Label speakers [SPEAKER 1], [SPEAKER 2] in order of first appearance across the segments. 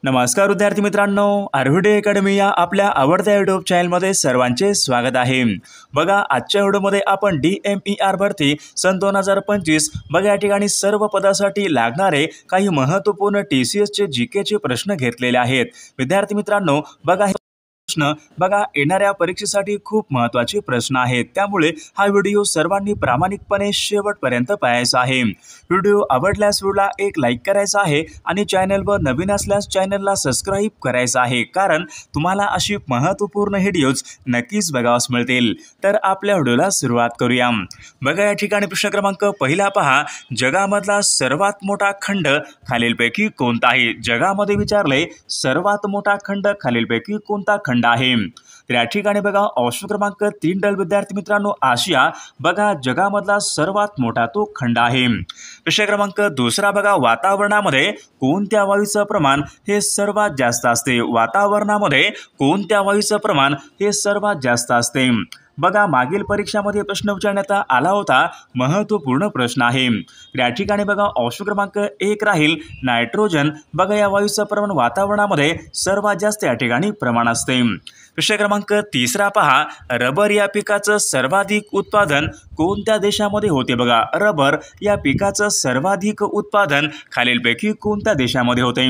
[SPEAKER 1] नमस्कार विद्यार्थी मित्रांनो, आर्व्हिडे अकॅडमी या आपल्या आवडत्या यूट्यूब चॅनलमध्ये सर्वांचे स्वागत आहे। बघा, आजच्या व्हिडिओमध्ये आपण DMER भरती सन 2025 बघा या ठिकाणी सर्व पदासाठी लागणारे काही महत्त्वपूर्ण TCS चे GK चे प्रश्न घेतलेले आहेत। विद्यार्थी मित्रांनो, बघा प्रश्न बघा येणाऱ्या परीक्षेसाठी खूप महत्त्वाचे प्रश्न आहेत, त्यामुळे हा व्हिडिओ सर्वांनी प्रामाणिकपणे शेवटपर्यंत पाहायचा आहे। व्हिडिओ आवडल्यास व्हिडिओला एक लाईक करायचा आहे आणि चॅनलवर नवीन असल्यास चॅनलला सबस्क्राइब करायचं आहे, कारण तुम्हाला अशी महत्त्वपूर्ण व्हिडिओज नक्कीच बघावयास मिळतील। तर आपल्या व्हिडिओला सुरुवात करूया। बघा या ठिकाणी प्रश्न क्रमांक पहिला पहा, जगामधला सर्वात मोठा खंड खालीलपैकी कोणता आहे? जगामध्ये विचारले सर्वात मोठा खंड खालीलपैकी कोणता खंड आहे? तर या ठिकाणी बघा ऑप्शन क्रमांक 3 डल विद्यार्थी मित्रांनो, आशिया बघा जगामधला सर्वात मोठा तो खंड आहे। प्रश्न क्रमांक दुसरा बघा, वातावरणामध्ये कोणत्या वायूचं प्रमाण हे सर्वात जास्त असते? वातावरणामध्ये कोणत्या वायूचं प्रमाण हे सर्वात जास्त असते? बघा मागील परीक्षामध्ये प्रश्न विचारण्यात आला होता, महत्त्वपूर्ण प्रश्न आहे। या ठिकाणी बघा ऑप्शन क्रमांक 1 राहील नायट्रोजन बघा या वायूचं प्रमाण वातावरणामध्ये सर्वात जास्त या ठिकाणी प्रमाण असते। प्रश्न क्रमांक तिसरा पहा, रबर या पिकाचं सर्वाधिक उत्पादन कोणत्या देशामध्ये होते? बघा रबर या पिकाचं सर्वाधिक उत्पादन खालीलपैकी कोणत्या देशामध्ये होते?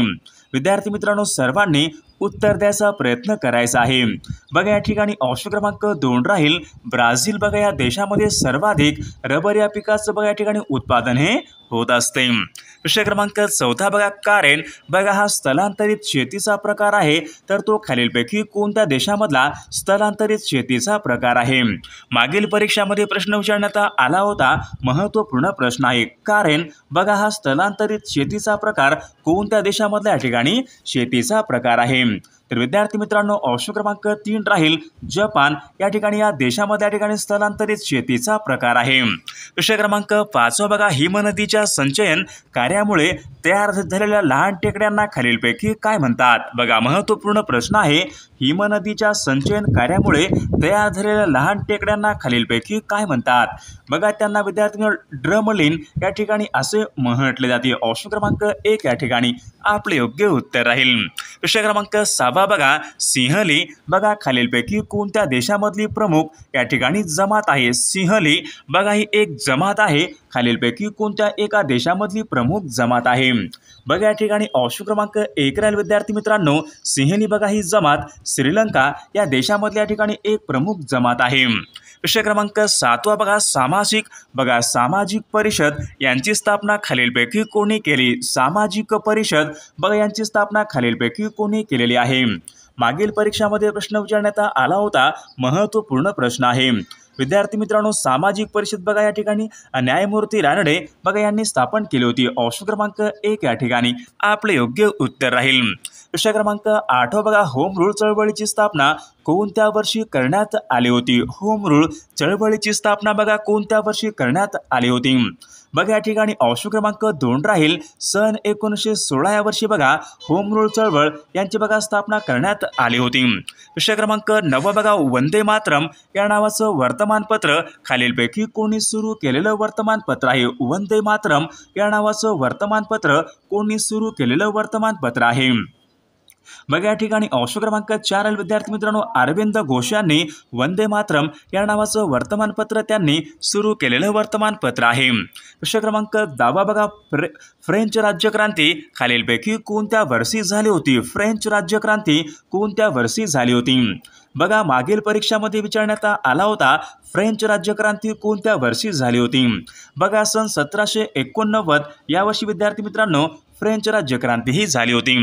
[SPEAKER 1] विद्यार्थी मित्रांनो, सर्वांनी उत्तर द्यायचा प्रयत्न करायचा आहे। बघा या ठिकाणी ऑप्शन क्रमांक 2 राहील ब्राझील बघा या देशामध्ये सर्वाधिक रबर या पिकाचं बघा या ठिकाणी उत्पादन हे होत असते। प्रश्न क्रमांक 4 बघा, कारेन बघा हा स्थलांतरित शेतीचा प्रकार आहे, तर तो खालीलपैकी कोणत्या देशामधला स्थलांतरित शेतीचा प्रकार आहे? मागील परीक्षामध्ये प्रश्न विचारण्यात आला होता, महत्त्वपूर्ण प्रश्न आहे। कारेन बघा हा स्थलांतरित शेतीचा प्रकार कोणत्या देशामधला या ठिकाणी शेतीचा प्रकार आहे? तर विद्यार्थी मित्रांनो, ऑप्शन क्रमांक 3 राहील जपान या ठिकाणी या देशामध्ये या ठिकाणी स्थलांतरित शेतीचा प्रकार आहे। प्रश्न क्रमांक 5 बघा, हिमनदीच्या संचयन कार्यामुळे तयार झालेल्या लहान टेकड्यांना खालीलपैकी काय म्हणतात? बघा महत्त्वपूर्ण प्रश्न आहे, हिमनदीच्या संचयन कार्यामुळे तयार झालेल्या लहान टेकड्यांना खालीलपैकी काय म्हणतात? बघा त्यांना विद्यार्थ्यांना ड्रमलिन या ठिकाणी असे म्हटले जाते। ऑप्शन क्रमांक 1 या ठिकाणी आपले योग्य उत्तर राहील। प्रश्न क्रमांक 6 बघा, सिंहली बघा खालीलपैकी कोणत्या देशामधली प्रमुख या ठिकाणी जमात आहे? सिंहली बघा ही एक जमात आहे, खालीलपैकी कोणत्या एका देशामधली प्रमुख जमात आहे? बघा या ठिकाणी ऑप्शन क्रमांक 1 राहील विद्यार्थी मित्रांनो, सिंहली बघा ही जमात श्रीलंका या देशामधल्या या ठिकाणी एक प्रमुख जमात आहे। प्रश्न क्रमांक 7 बघा, सामाजिक परिषद यांची स्थापना खालीलपैकी कोणी केली? सामाजिक परिषद बघा यांची स्थापना खालीलपैकी कोणी केलेली आहे? मागील परीक्षामध्ये प्रश्न विचारण्यात आला होता, महत्त्वपूर्ण प्रश्न आहे। विद्यार्थी मित्रांनो, सामाजिक परिषद बघा या ठिकाणी न्यायमूर्ती रानडे बघा यांनी स्थापन केली होती। ऑप्शन क्रमांक 1 या ठिकाणी आपले योग्य उत्तर राहील। प्रश्न क्रमांक 8 बघा, होम रूल चळवळीची स्थापना कोणत्या वर्षी करण्यात आली होती? होम रूल चळवळीची स्थापना बघा कोणत्या वर्षी करण्यात आली होती? बघा या ठिकाणी ऑप्शन क्रमांक 2 राहील सन 1916 या वर्षी बघा होम रूल चळवळ यांची बघा स्थापना करण्यात आली होती। प्रश्न क्रमांक 9 बघा, वंदे मातरम या नावाचं वर्तमानपत्र खालीलपैकी कोणी सुरू केलेलं वर्तमानपत्र आहे? वंदे मातरम या नावाचं वर्तमानपत्र कोणी सुरू केलेलं वर्तमानपत्र आहे? बघा या ठिकाणी ऑप्शन क्रमांक 4 विद्यार्थी मित्रांनो, अरविंद घोष यांनी वंदे मातरम या नावाचं वर्तमानपत्र त्यांनी सुरू केलेलं वर्तमानपत्र आहे। प्रश्न क्रमांक 10 बघा, फ्रेंच राज्यक्रांती खालीलपैकी कोणत्या वर्षी झाली होती? फ्रेंच राज्यक्रांती कोणत्या वर्षी झाली होती? बघा मागील परीक्षामध्ये विचारण्यात आला होता, फ्रेंच राज्यक्रांती कोणत्या वर्षी झाली होती? बघा सन 1789 या वर्षी विद्यार्थी मित्रांनो फ्रेंच राज्यक्रांती ही झाली होती।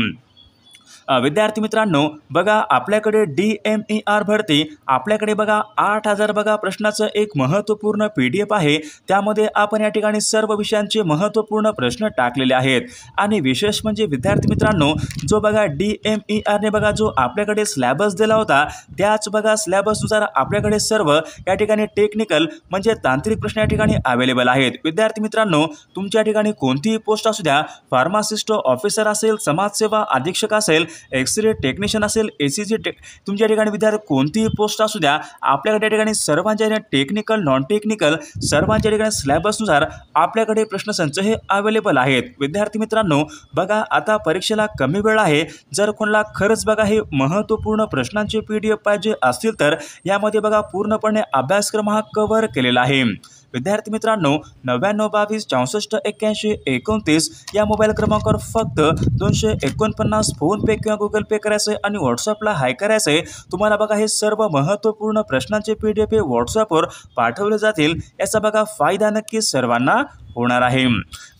[SPEAKER 1] विद्यार्थी मित्रांनो, बघा आपल्याकडे DMER भरती आपल्याकडे बघा 8000 बघा प्रश्नाचं एक महत्त्वपूर्ण PDF आहे, त्यामध्ये आपण या ठिकाणी सर्व विषयांचे महत्त्वपूर्ण प्रश्न टाकलेले आहेत। आणि विशेष म्हणजे विद्यार्थी मित्रांनो, जो बघा DMER ने बघा जो आपल्याकडे सिलेबस दिला होता, त्याच बघा सिलेबसनुसार आपल्याकडे सर्व या ठिकाणी टेक्निकल म्हणजे तांत्रिक प्रश्न या ठिकाणी अवेलेबल आहेत। विद्यार्थी मित्रांनो, तुमच्या ठिकाणी कोणतीही पोस्ट असू द्या, फार्मासिस्ट ऑफिसर असेल, समाजसेवा अधीक्षक असेल एक्सरे टेक्निशियन असेल, ACG तुमच्या ठिकाणी विद्यार्थी कोणतीही पोस्ट असू द्या, आपल्याकडे या ठिकाणी सर्वांच्या टेक्निकल नॉन टेक्निकल सर्वांच्या ठिकाणी सिलेबसनुसार आपल्याकडे प्रश्नसंच हे अवेलेबल आहेत. विद्यार्थी मित्रांनो बघा, आता परीक्षेला कमी वेळ आहे. जर कोणाला खरंच बघा हे महत्त्वपूर्ण प्रश्नांचे PDF पाहिजे असतील तर यामध्ये बघा पूर्णपणे अभ्यासक्रम हा कव्हर केलेला आहे. विद्यार्थी मित्रांनो 99 22 64 81 29 या मोबाईल क्रमांकावर फक्त 249 फोनपे किंवा गुगल पे करायचं आणि व्हॉट्सअपला हाय करायचं आहे. तुम्हाला बघा हे सर्व महत्त्वपूर्ण प्रश्नांचे PDF हे व्हॉट्सअपवर पाठवले जातील. याचा बघा फायदा नक्कीच सर्वांना होणार आहे.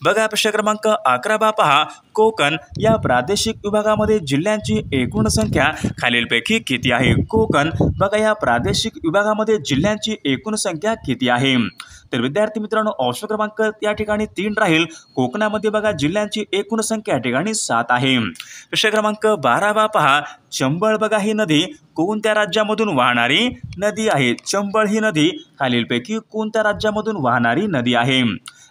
[SPEAKER 1] बघा प्रश्न क्रमांक 11 पहा, कोकण या प्रादेशिक विभागामध्ये जिल्ह्यांची एकूण संख्या खालीलपैकी किती आहे? कोकण बघा या प्रादेशिक विभागामध्ये जिल्ह्यांची एकूण संख्या किती आहे? तर विद्यार्थी मित्रांनो ऑप्शन क्रमांक या ठिकाणी 3 राहील. कोकणामध्ये बघा जिल्ह्यांची एकूण संख्या या ठिकाणी 7 आहे. प्रश्न क्रमांक 12 पहा, चंबळ बघा ही नदी कोणत्या राज्यामधून वाहणारी नदी आहे? चंबळ ही नदी खालीलपैकी कोणत्या राज्यामधून वाहणारी नदी आहे?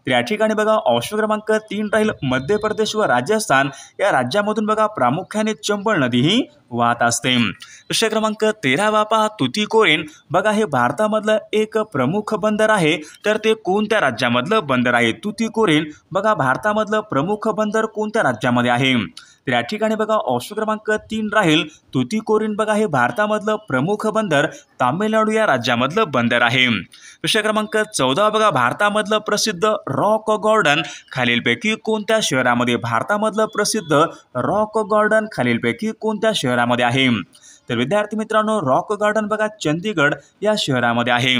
[SPEAKER 1] तर या ठिकाणी बघा ऑप्शन क्रमांक 3 राहील. मध्य प्रदेश व राजस्थान या राज्यामधून बघा प्रामुख्याने चंबळ नदी ही वाहत असते. प्रश्न क्रमांक 13 पहा, तुतीकोरीन बघा हे भारतामधलं एक प्रमुख बंदर आहे. तर ते कोणत्या राज्यामधलं बंदर आहे? तुतीकोरीन बघा भारतामधलं प्रमुख बंदर कोणत्या राज्यामध्ये आहे? तर या ठिकाणी बघा ऑप्शन क्रमांक 3 राहील. तुतीकोरीन बघा हे भारतामधलं प्रमुख बंदर तामिळनाडू या राज्यामधलं बंदर आहे. प्रश्न क्रमांक 14 बघा, भारतामधलं प्रसिद्ध रॉक गार्डन खालीलपैकी कोणत्या शहरामध्ये? भारतामधलं प्रसिद्ध रॉक गार्डन खालीलपैकी कोणत्या शहरामध्ये आहे? तर विद्यार्थी मित्रांनो रॉक गार्डन बघा चंदीगड या शहरामध्ये आहे.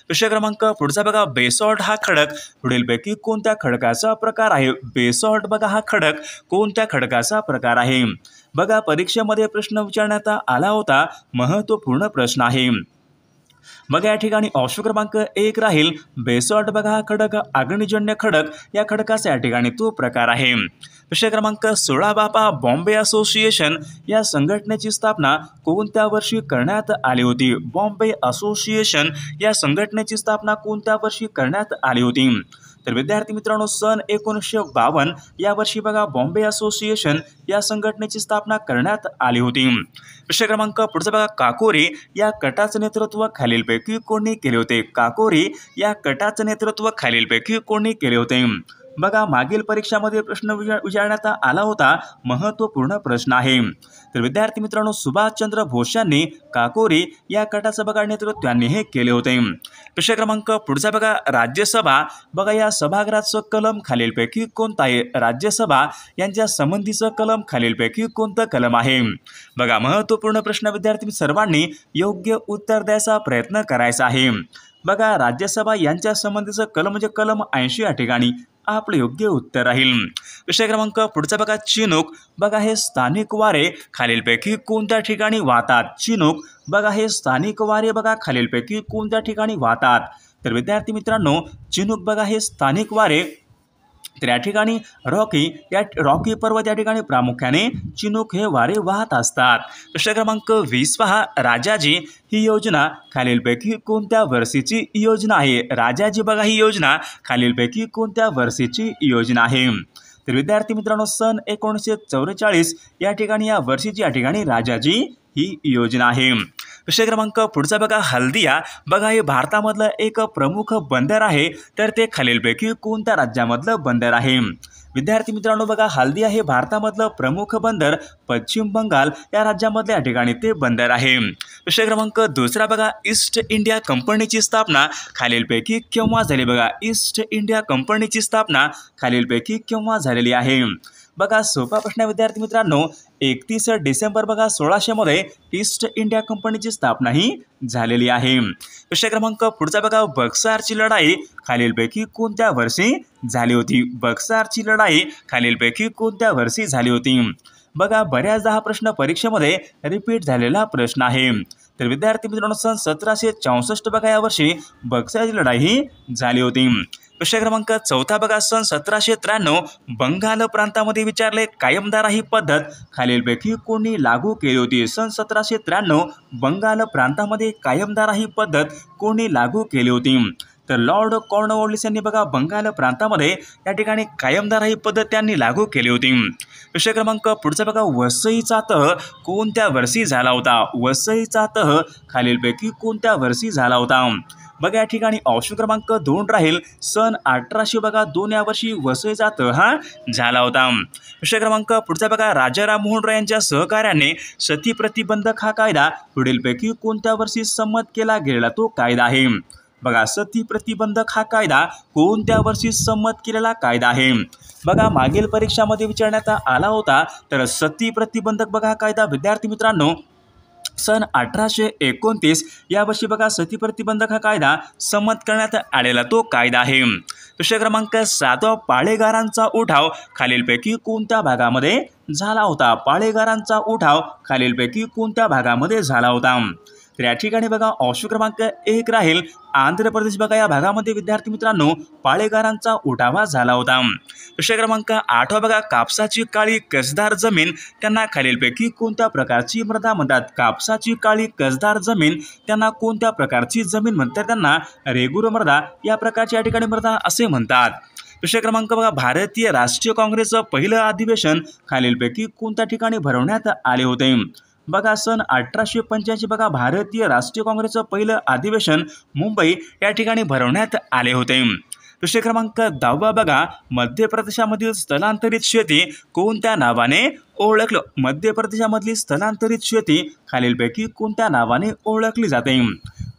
[SPEAKER 1] प्रश्न क्रमांक पुढचा बघा, बेसॉल्ट हा खडक पुढीलपैकी कोणत्या खडकाचा प्रकार आहे? बेसॉल्ट बघा हा खडक कोणत्या खडकाचा प्रकार आहे? बघा परीक्षेमध्ये प्रश्न विचारण्यात आला होता, महत्त्वपूर्ण प्रश्न आहे. मग या ठिकाणी ऑप्शन क्रमांक 1 राहील. बेसॉल्ट बघा हा खडक अग्निजन्य खडक या खडकाचा या ठिकाणी तो प्रकार आहे. प्रश्न क्रमांक 16 पहा, बॉम्बे असोसिएशन या संघटनेची स्थापना कोणत्या वर्षी करण्यात आली होती? बॉम्बे असोसिएशन या संघटनेची स्थापना कोणत्या वर्षी करण्यात आली होती? तर विद्यार्थी मित्रांनो सन 1952 या वर्षी बघा बॉम्बे असोसिएशन या संघटनेची स्थापना करण्यात आली होती. प्रश्न क्रमांक पुढचा बघा, काकोरी या गटाचे नेतृत्व खालीलपैकी कोणी केले होते? काकोरी या गटाचे नेतृत्व खालीलपैकी कोणी केले होते? बघा मागील परीक्षामध्ये प्रश्न विचारण्यात आला होता, महत्त्वपूर्ण प्रश्न आहे. तर विद्यार्थी मित्रांनो सुभाषचंद्र बोस यांनी काकोरी या गटाचं बघा नेतृत्व यांनी हे केले होते. प्रश्न क्रमांक पुढचा बघा, राज्यसभा बघा या सभागृहाचं कलम खालीलपैकी कोणतं आहे? राज्यसभा यांच्या संबंधीचं कलम खालीलपैकी कोणतं कलम आहे? बघा महत्त्वपूर्ण प्रश्न विद्यार्थी सर्वांनी योग्य उत्तर द्यायचा प्रयत्न करायचा आहे. बघा राज्यसभा यांच्या संबंधीचं कलम म्हणजे कलम 80 या ठिकाणी आपलं योग्य उत्तर राहील. विषय क्रमांक पुढचा बघा, चिनूक बघा हे स्थानिक वारे खालीलपैकी कोणत्या ठिकाणी वाहतात? चिनूक बघा हे स्थानिक वारे बघा खालीलपैकी कोणत्या ठिकाणी वाहतात? तर विद्यार्थी मित्रांनो चिनूक बघा हे स्थानिक वारे तर या ठिकाणी रॉकी पर्वत या ठिकाणी प्रामुख्याने चिनूक हे वारे वाहत असतात. प्रश्न क्रमांक 20 पहा, राजाजी ही योजना खालीलपैकी कोणत्या वर्षीची योजना आहे? राजाजी बघा ही योजना खालीलपैकी कोणत्या वर्षीची योजना आहे? तर विद्यार्थी मित्रांनो सन 1944 या ठिकाणी या वर्षीची या ठिकाणी राजाजी ही योजना आहे. विषय क्रमांक पुढचा बघा, हल्दिया बघा हे भारतामधलं एक प्रमुख बंदर आहे. तर ते खालीलपैकी कोणत्या राज्यामधलं बंदर आहे? विद्यार्थी मित्रांनो बघा हल्दिया हे भारतामधलं प्रमुख बंदर पश्चिम बंगाल या राज्यामधल्या या ठिकाणी ते बंदर आहे. विषय क्रमांक दुसरा बघा, ईस्ट इंडिया कंपनीची स्थापना खालीलपैकी केव्हा झाली? बघा ईस्ट इंडिया कंपनीची स्थापना खालीलपैकी केव्हा झालेली आहे? बघा सोपा प्रश्न विद्यार्थी मित्रांनो 31 डिसेंबर बघा 1600 मध्ये ईस्ट इंडिया कंपनीची स्थापना ही झालेली आहे. विषय क्रमांक पुढचा बघा, बक्सारची लढाई खालीलपैकी कोणत्या वर्षी झाली होती? बक्सारची लढाई खालीलपैकी कोणत्या वर्षी झाली होती? बघा बऱ्याचदा हा प्रश्न परीक्षेमध्ये रिपीट झालेला प्रश्न आहे. तर विद्यार्थी मित्रांनो सन 1764 बघा या वर्षी बक्सारची लढाई ही झाली होती. विषय क्रमांक चौथा बघा, सन 1793 बंगाल प्रांतामध्ये विचारले कायमदार ही पद्धत खालीलपैकी कोणी लागू केली होती? सन 1793 बंगाल प्रांतामध्ये कायमदार ही पद्धत कोणी लागू केली होती? तर लॉर्ड कॉर्नवॉलिस यांनी बघा बंगाल प्रांतामध्ये या ठिकाणी कायमदार ही पद्धत त्यांनी लागू केली होती। विषय क्रमांक पुढचा बघा, वसईचा तह कोणत्या वर्षी झाला होता? वसईचा तह खालीलपैकी कोणत्या वर्षी झाला होता? बघा या ठिकाणी ऑप्शन क्रमांक 2 राहील सन 1800 बघा 2 या वर्षी वसईचा तह हा झाला होता। विषय क्रमांक पुढचा बघा, राजा राममोहन रॉय यांच्या सहकार्याने सती प्रतिबंधक हा कायदा पुढीलपैकी कोणत्या वर्षी संमत केला गेलेला तो कायदा आहे? बघा सती प्रतिबंधक हा कायदा कोणत्या वर्षी संमत केलेला कायदा आहे? बघा मागील परीक्षामध्ये विचारण्यात आला होता, तर सती प्रतिबंधक बघा हा कायदा विद्यार्थी मित्रांनो सन 1829 या वर्षी बघा सती प्रतिबंधक हा कायदा संमत करण्यात आलेला तो कायदा आहे। विषय क्रमांक 7, पाळेगारांचा उठाव खालीलपैकी कोणत्या भागामध्ये झाला होता? पाळेगारांचा उठाव खालीलपैकी कोणत्या भागामध्ये झाला होता? तर या ठिकाणी बघा ऑप्शन क्रमांक 1 राहील आंध्र प्रदेश बघा या भागामध्ये विद्यार्थी मित्रांनो पाळेगारांचा उठाव झाला होता। विषय क्रमांक 8 बघा, कापसाची काळी कसदार जमीन त्यांना खालीलपैकी कोणत्या प्रकारची मृदा म्हणतात? कापसाची काळी कसदार जमीन त्यांना कोणत्या प्रकारची जमीन म्हणतात? त्यांना रेगुर मृदा या प्रकारची या ठिकाणी मृदा असे म्हणतात। विषय क्रमांक बघा, भारतीय राष्ट्रीय काँग्रेसचं पहिलं अधिवेशन खालीलपैकी कोणत्या ठिकाणी भरवण्यात आले होते? बघा सन 1885 बघा भारतीय राष्ट्रीय काँग्रेसचं पहिलं अधिवेशन मुंबई या ठिकाणी भरवण्यात आले होते। विषय क्रमांक 10 बघा, मध्य प्रदेशामधील स्थलांतरित शेती कोणत्या नावाने ओळखलं? मध्य प्रदेशामधली स्थलांतरित शेती खालीलपैकी कोणत्या नावाने ओळखली जाते?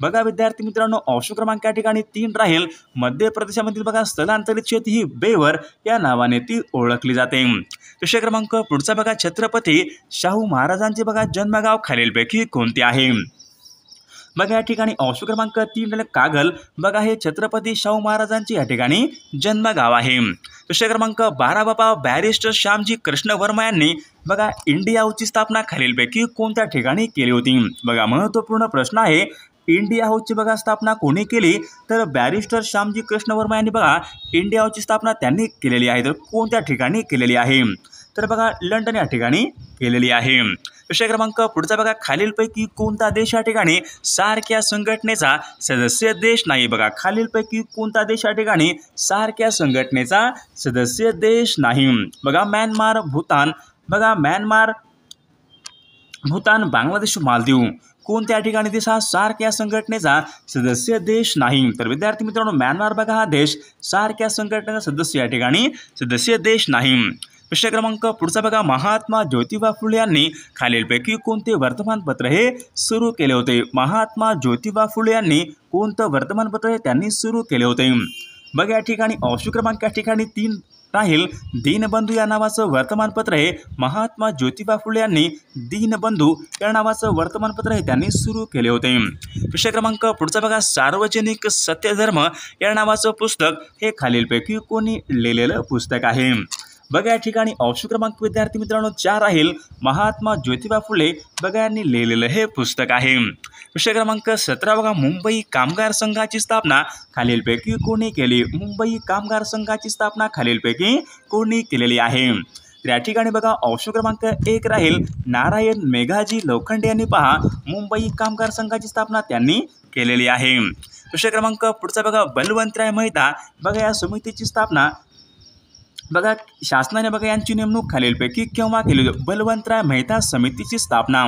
[SPEAKER 1] बघा विद्यार्थी मित्रांनो ऑप्शन क्रमांक या ठिकाणी 3 राहील मध्य प्रदेशामधील बघा स्थलांतरित शेती ही बेवर या नावाने ती ओळखली जाते। विषय क्रमांक पुढचा बघा, छत्रपती शाहू महाराजांचे बघा जन्मगाव खालीलपैकी कोणते आहे? बघा या ठिकाणी ऑप्शन क्रमांक 3 कागल बघा हे छत्रपती शाहू महाराजांचे या ठिकाणी जन्मगाव आहे। विषय क्रमांक 12 बाबा, बॅरिस्टर श्यामजी कृष्ण वर्मा यांनी बघा इंडिया हाऊसची स्थापना खालीलपैकी कोणत्या ठिकाणी केली होती? बघा महत्त्वपूर्ण प्रश्न आहे, इंडिया हाऊसची बघा स्थापना कोणी केली? तर बॅरिस्टर श्यामजी कृष्ण वर्मा यांनी बघा इंडिया हाऊसची स्थापना त्यांनी केलेली आहे। तर कोणत्या ठिकाणी केलेली आहे? तर बघा लंडन या ठिकाणी केलेली आहे। विषय क्रमांक पुढचा बघा, खालीलपैकी कोणता देश या ठिकाणी सारख्या संघटनेचा सदस्य देश नाही? बघा खालीलपैकी कोणता देश या ठिकाणी सारख्या संघटनेचा सदस्य देश नाही? बघा म्यानमार, भूतान बघा म्यानमार, भूतान, बांगलादेश, मालदीव कोणत्या ठिकाणी देश हा सारख्या संघटनेचा सदस्य देश नाही? तर विद्यार्थी मित्रांनो म्यानमार बघा हा देश सारख्या संघटनेचा सदस्य या ठिकाणी सदस्य देश नाही। विषय क्रमांक पुढचा बघा, महात्मा ज्योतिबा फुले यांनी खालीलपैकी कोणते वर्तमानपत्र हे सुरू केले होते? महात्मा ज्योतिबा फुले यांनी कोणतं वर्तमानपत्र हे त्यांनी सुरू केले होते? बघा या ठिकाणी ऑप्शन क्रमांक या ठिकाणी 3 राहील दीनबंधू या नावाचं वर्तमानपत्र हे महात्मा ज्योतिबा फुले यांनी दीनबंधू या नावाचं वर्तमानपत्र हे त्यांनी सुरू केले होते। विषय क्रमांक पुढचा बघा, सार्वजनिक सत्यधर्म या नावाचं पुस्तक हे खालीलपैकी कोणी लिहिलेलं पुस्तक आहे? बघा या ठिकाणी ऑप्शन क्रमांक विद्यार्थी मित्रांनो 4 राहील महात्मा ज्योतिबा फुले बघा यांनी लिहिलेलं हे पुस्तक आहे। विषय क्रमांक 17 बघा, मुंबई कामगार संघाची स्थापना खालीलपैकी कोणी केली? मुंबई कामगार संघाची स्थापना खालीलपैकी कोणी केलेली आहे? तर या ठिकाणी बघा ऑप्शन क्रमांक 1 राहील नारायण मेघाजी लोखंडे यांनी पहा मुंबई कामगार संघाची स्थापना त्यांनी केलेली आहे। विषय क्रमांक पुढचा बघा, बलवंतराय मेहता बघा या समितीची स्थापना बघा शासनाने बघा यांची नेमणूक खालीलपैकी केव्हा केली? बलवंतराय मेहता समितीची स्थापना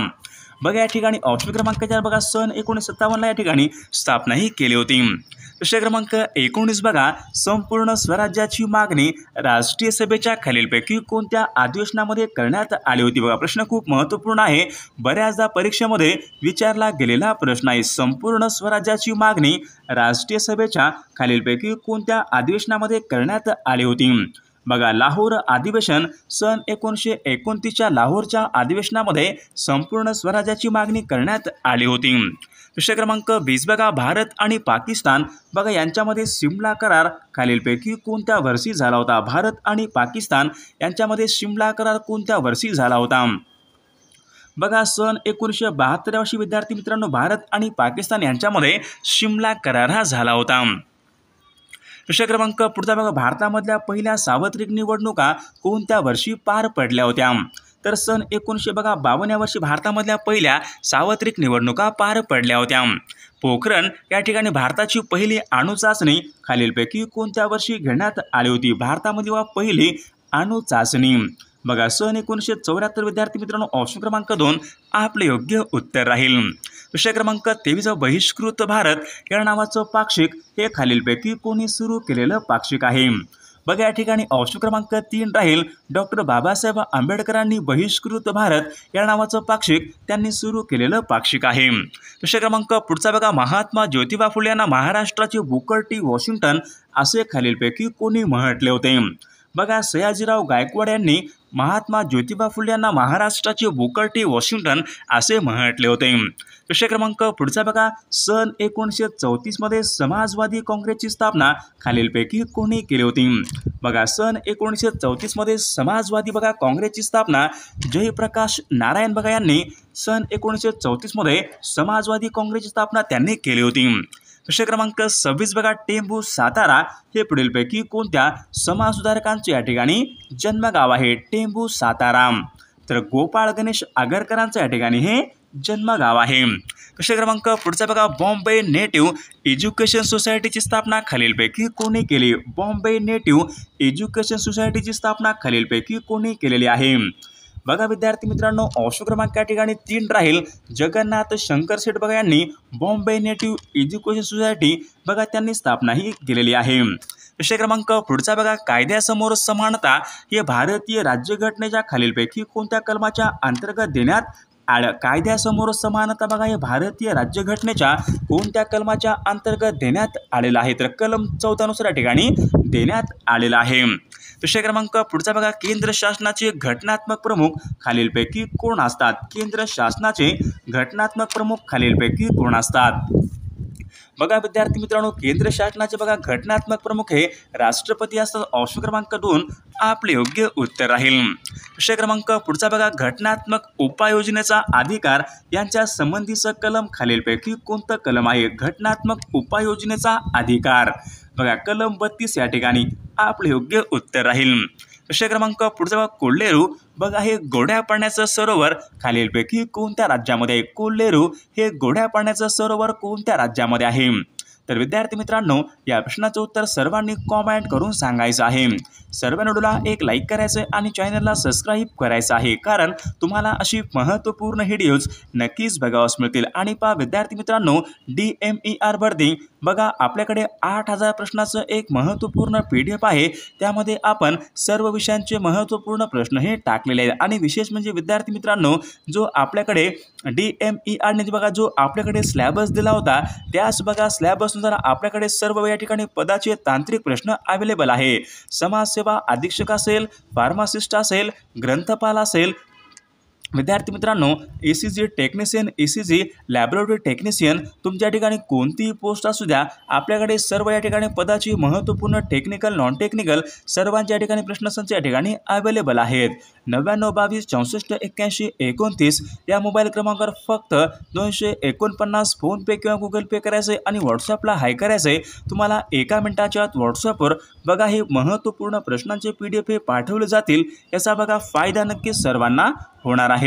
[SPEAKER 1] बघा या ठिकाणी ऑप्शन क्रमांक 4 बघा सन 1957 या ठिकाणी स्थापना ही केली होती। विषय क्रमांक 19 बघा, संपूर्ण स्वराज्याची मागणी राष्ट्रीय सभेच्या खालीलपैकी कोणत्या अधिवेशनामध्ये करण्यात आली होती? बघा प्रश्न खूप महत्त्वपूर्ण आहे, बऱ्याचदा परीक्षेमध्ये विचारला गेलेला प्रश्न आहे। संपूर्ण स्वराज्याची मागणी राष्ट्रीय सभेच्या खालीलपैकी कोणत्या अधिवेशनामध्ये करण्यात आली होती? बघा लाहोर अधिवेशन सन 1929च्या लाहोरच्या अधिवेशनामध्ये संपूर्ण स्वराज्याची मागणी करण्यात आली होती। विषय क्रमांक 20 बघा, भारत आणि पाकिस्तान बघा यांच्यामध्ये सिमला करार खालीलपैकी कोणत्या वर्षी झाला होता? भारत आणि पाकिस्तान यांच्यामध्ये सिमला करार कोणत्या वर्षी झाला होता? बघा सन 1972 वर्षी विद्यार्थी मित्रांनो भारत आणि पाकिस्तान यांच्यामध्ये सिमला करार हा झाला होता। विषय क्रमांक पुढचा बघा, भारतामधल्या पहिल्या सार्वत्रिक निवडणुका कोणत्या वर्षी पार पडल्या होत्या? तर सन 1952 या वर्षी भारतामधल्या पहिल्या सार्वत्रिक निवडणुका पार पडल्या होत्या। पोखरण या ठिकाणी भारताची पहिली अणु चाचणी खालीलपैकी कोणत्या वर्षी घेण्यात आली होती? भारतामध्ये पहिली अणु चाचणी बघा सन 1974। विद्यार्थी मित्रांनो ऑप्शन क्रमांक 2 आपले योग्य उत्तर राहील। विषय क्रमांक 23 बहिष्कृत भारत या नावाचं पाक्षिक हे खालीलपैकी कोणी सुरू केलेलं पाक्षिक आहे? बघा या ठिकाणी ऑप्शन क्रमांक 3 राहील डॉक्टर बाबासाहेब आंबेडकरांनी बहिष्कृत भारत या नावाचं पाक्षिक त्यांनी सुरू केलेलं पाक्षिक आहे। विषय क्रमांक पुढचा बघा महात्मा ज्योतिबा फुले यांना महाराष्ट्राचे बुकर टी वॉशिंग्टन असे खालीलपैकी कोणी म्हटले होते? बघा सयाजीराव गायकवाड यांनी महात्मा ज्योतिबा फुले यांना महाराष्ट्राचे बुकर टी वॉशिंग्टन असे म्हटले होते। विषय क्रमांक पुढचा बघा सन 1934 मध्ये समाजवादी काँग्रेसची स्थापना खालीलपैकी कोणी केली होती? बघा सन 1934 मध्ये समाजवादी काँग्रेसची स्थापना जयप्रकाश नारायण यांनी सन 1934 मध्ये समाजवादी काँग्रेसची स्थापना त्यांनी केली होती। विषय क्रमांक 26 बघा टेंभू सातारा हे पुढीलपैकी कोणत्या समाजसुधारकांचे या ठिकाणी जन्मगाव आहे? टेंभू सातारा। तर गोपाळ गणेश आगरकरांचे या ठिकाणी हे जन्मगाव आहे। विषय क्रमांक पुढचा बघा बॉम्बे नेटिव्ह एज्युकेशन सोसायटीची स्थापना खालीलपैकी कोणी केली? बॉम्बे नेटिव्ह एज्युकेशन सोसायटीची स्थापना खालीलपैकी कोणी केलेली आहे? बघा विद्यार्थी मित्रांनो ऑप्शन क्रमांक या ठिकाणी 3 राहील जगन्नाथ शंकर शेठ यांनी बॉम्बे नेटिव्ह एज्युकेशन सोसायटी त्यांनी स्थापना ही केलेली आहे। विषय क्रमांक पुढचा बघा कायद्यासमोर समानता हे भारतीय राज्यघटनेच्या खालीलपैकी कोणत्या कलमाच्या अंतर्गत देण्यात कायद्यासमोर समानता हे भारतीय राज्यघटनेच्या कोणत्या कलमाच्या अंतर्गत देण्यात आलेला आहे? तर कलम 14 नुसार या ठिकाणी देण्यात आलेला आहे। विषय क्रमांक पुढचा बघा केंद्र शासनाचे घटनात्मक प्रमुख खालीलपैकी कोण असतात? केंद्र शासनाचे घटनात्मक प्रमुख खालीलपैकी कोण असतात? बघा विद्यार्थी मित्रांनो केंद्र शासनाचे घटनात्मक प्रमुख हे राष्ट्रपती असतात। ऑप्शन क्रमांक 2 आपले योग्य उत्तर राहील। विषय क्रमांक पुढचा बघा घटनात्मक उपाययोजनेचा अधिकार यांच्या संबंधीचं कलम खालीलपैकी कोणतं कलम आहे? घटनात्मक उपाययोजनेचा अधिकार बघा कलम 32 या ठिकाणी आपले योग्य उत्तर राहील। विषय क्रमांक पुढचा कोल्हेरू हे गोड्या पाण्याचं सरोवर खालीलपैकी कोणत्या राज्यामध्ये आहे? कोल्हेरू हे गोड्या पाण्याचं सरोवर कोणत्या राज्यामध्ये आहे? तर विद्यार्थी मित्रांनो या प्रश्नाचं उत्तर सर्वांनी कॉमेंट करून सांगायचं आहे। सर्व व्हिडिओला एक लाईक करायचं आहे आणि चॅनलला सबस्क्राईब करायचं आहे कारण तुम्हाला अशी महत्त्वपूर्ण व्हिडिओज नक्कीच बघावयास मिळतील। आणि विद्यार्थी मित्रांनो DMER भरती आपल्याकडे 8000 प्रश्नाचं एक महत्त्वपूर्ण PDF आहे। त्यामध्ये आपण सर्व विषयांचे महत्त्वपूर्ण प्रश्न हे टाकलेले आहेत आणि विशेष म्हणजे विद्यार्थी मित्रांनो जो आपल्याकडे DMER ने जो आपल्याकडे सिलेबस दिला होता त्यास सिलेबसनुसार आपल्याकडे सर्व या ठिकाणी पदाचे तांत्रिक प्रश्न अवेलेबल आहे। समाजसेवा अधीक्षक असेल, फार्मासिस्ट असेल, ग्रंथपाल असेल, विद्यार्थी मित्रांनो ECG technician, ECG laboratory technician तुमच्या ठिकाणी कोणतीही पोस्ट असू द्या आपल्याकडे सर्व या ठिकाणी पदाची महत्त्वपूर्ण टेक्निकल नॉन टेक्निकल सर्वांच्या ठिकाणी प्रश्नसंच या ठिकाणी अवेलेबल आहेत। 99 22 64 81 29 या मोबाईल क्रमांकावर फक्त 249 फोनपे किंवा गुगल पे करायचे आणि व्हॉट्सअपला हाय करायचे। तुम्हाला 1 मिनिटाच्या आत व्हॉट्सअपवर हे महत्त्वपूर्ण प्रश्नांचे PDF हे पाठवले जातील। याचा फायदा नक्कीच सर्वांना होणार आहे।